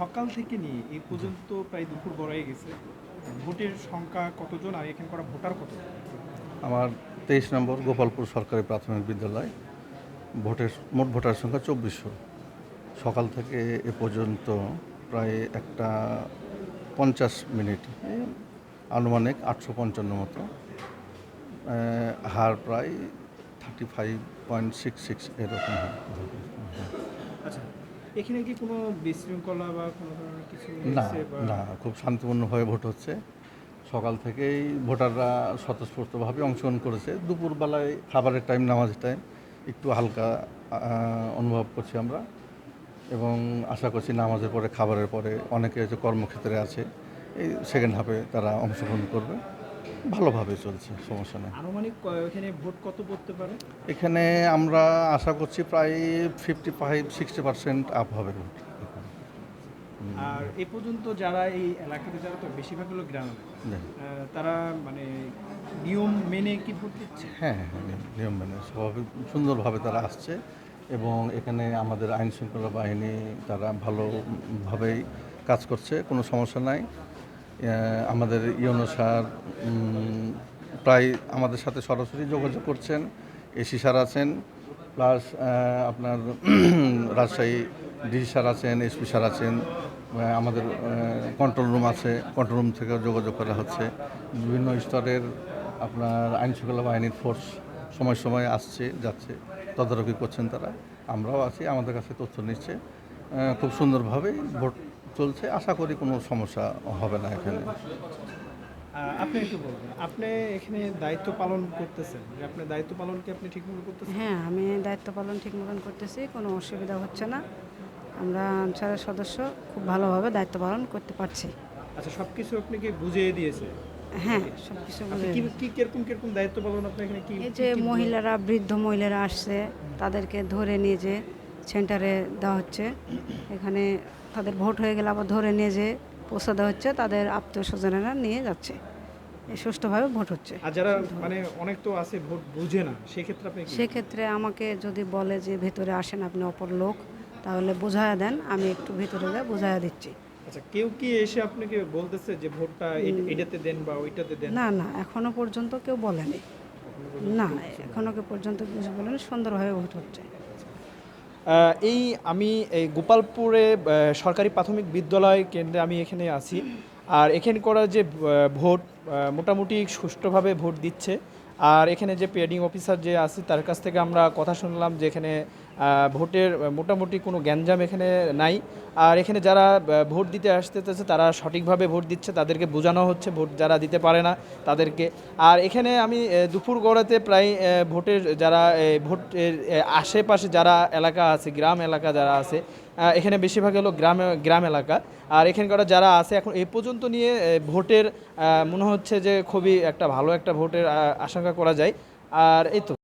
সকাল থেকে নিয়ে এই পর্যন্ত প্রায় দুপুর গড়াই গেছে। ভোটের সংখ্যা কতজন আর এখানে করা ভোটার কতজন? আমার 23 নম্বর গোপালপুর সরকারি প্রাথমিক বিদ্যালয়। মোট ভোটার সংখ্যা 2400। সকাল থেকে এ পর্যন্ত প্রায় 1:50 আনুমানিক 855 মতো। হার প্রায় 35.66 এরকম হয়। আচ্ছা, এখানে কি কোনো বিশৃঙ্খলা বা কোনো ধরনের কিছু না হয়েছে বা না খুব শান্তিপূর্ণভাবে ভোট হচ্ছে। সকাল থেকেই ভোটাররা স্বতঃস্ফূর্তভাবে অংশগ্রহণ করেছে। দুপুরবেলায় খাবারের টাইম, নামাজের টাইম একটু হালকা অনুভব করছি আমরা, এবং আশা করছি নামাজের পরে, খাবারের পরে অনেকে যে কর্মক্ষেত্রে আছে, এই সেকেন্ড হাফে তারা অংশগ্রহণ করবে। ভালোভাবে চলছে, সমস্যা নেই। আনুমানিক এখানে ভোট কত পড়তে পারে? এখানে আমরা আশা করছি প্রায় 55-60% আপ হবে ভোট। আর এ পর্যন্ত যারা এই এলাকাতে যারা তো বেশিরভাগ হলো গ্রামে, জি। তারা মানে নিয়ম মেনে কি ভোট দিচ্ছে? হ্যাঁ হ্যাঁ হ্যাঁ, নিয়ম মেনে স্বাভাবিক সুন্দরভাবে তারা আসছে, এবং এখানে আমাদের আইন শৃঙ্খলা বাহিনী তারা ভালোভাবেই কাজ করছে, কোনো সমস্যা নাই। আমাদের ইউনো স্যার প্রায় আমাদের সাথে সরাসরি যোগাযোগ করছেন। এসি স্যার আছেন, প্লাস আপনার রাজশাহী ডিসি স্যার আছেন, এসপি স্যার আছেন। আমাদের কন্ট্রোল রুম আছে, কন্ট্রোল রুম থেকেও যোগাযোগ করা হচ্ছে। বিভিন্ন স্তরের আপনার আইন শৃঙ্খলা বাহিনীর ফোর্স সময় সময় আসছে যাচ্ছে, তদারকি করছেন তারা। আমরাও আছি, আমাদের কাছে তথ্য নিচ্ছে। খুব সুন্দরভাবেই ভোট চলছে, আশা করি কোনো সমস্যা হবে না এখানে। আপনি একটু বলবেন, আপনি এখানে দায়িত্ব পালন করতেছেন, যে আপনার দায়িত্ব পালন কি আপনি ঠিকমতো করতেছেন? হ্যাঁ, আমি দায়িত্ব পালন ঠিক মতন করতেছি, কোনো অসুবিধা হচ্ছে না। আমরা আনসারের সদস্য খুব ভালোভাবে দায়িত্ব পালন করতে পারছি। আচ্ছা, সবকিছু আপনাকে বুঝিয়ে দিয়েছে? হ্যাঁ, সব কিছু আপনি বুঝে কি গেছি। কি কিরকম কিরকম দায়িত্ব পালন আপনি এখানে কি এই যে কি- কি- মহিলারা, বৃদ্ধ মহিলারা আসছে, তাদেরকে ধরে নিয়ে যে সেন্টারে দেওয়া হচ্ছে। এখানে তাদের ভোট হয়ে গেলে আবার ধরে নিয়ে যে পৌঁছে দেওয়া হচ্ছে, তাদের আত্মীয় স্বজনেরা নিয়ে যাচ্ছে। সুষ্ঠুভাবে ভোট হচ্ছে। আর যারা মানে অনেক তো আছে ভোট বুঝে না, সেক্ষেত্রে আপনি কি? সেক্ষেত্রে আমাকে যদি বলে যে ভেতরে আসেন, আপনি অপর লোক, তাহলে বোঝায়া দেন, আমি একটু ভেতরে যা বোঝায়া দিচ্ছি। আচ্ছা, কেউ কি এসে আপনাকে বলতেছে যে ভোটটা এটাতে দেন বা ওইটাতে দেন? না না, এখনো পর্যন্ত কেউ বলেনি। না, এখনো কেউ পর্যন্ত কিছু বলেনি, সুন্দরভাবে ভোট হচ্ছে। এই আমি এই গোপালপুরে সরকারি প্রাথমিক বিদ্যালয় কেন্দ্রে আমি এখানে আছি। আর এখানে করা যে ভোট মোটামুটি সুষ্ঠুভাবে ভোট দিচ্ছে। আর এখানে যে প্রিসাইডিং অফিসার যে আছে তার কাছ থেকে আমরা কথা শুনলাম যে এখানে ভোটের মোটামুটি কোনো গ্যাঞ্জাম এখানে নাই। আর এখানে যারা ভোট দিতে আসতেছে তারা সঠিকভাবে ভোট দিচ্ছে, তাদেরকে বোঝানো হচ্ছে ভোট যারা দিতে পারে না তাদেরকে। আর এখানে আমি দুপুর গড়াতে প্রায় ভোটের যারা ভোটের আশেপাশে যারা এলাকা আছে, গ্রাম এলাকা যারা আছে, এখানে বেশিরভাগ হলো গ্রাম এলাকা। আর এখানকার যারা আছে এখন এ পর্যন্ত নিয়ে ভোটের মনে হচ্ছে যে খুবই একটা ভালো একটা ভোটের আশঙ্কা করা যায়। আর এই তো।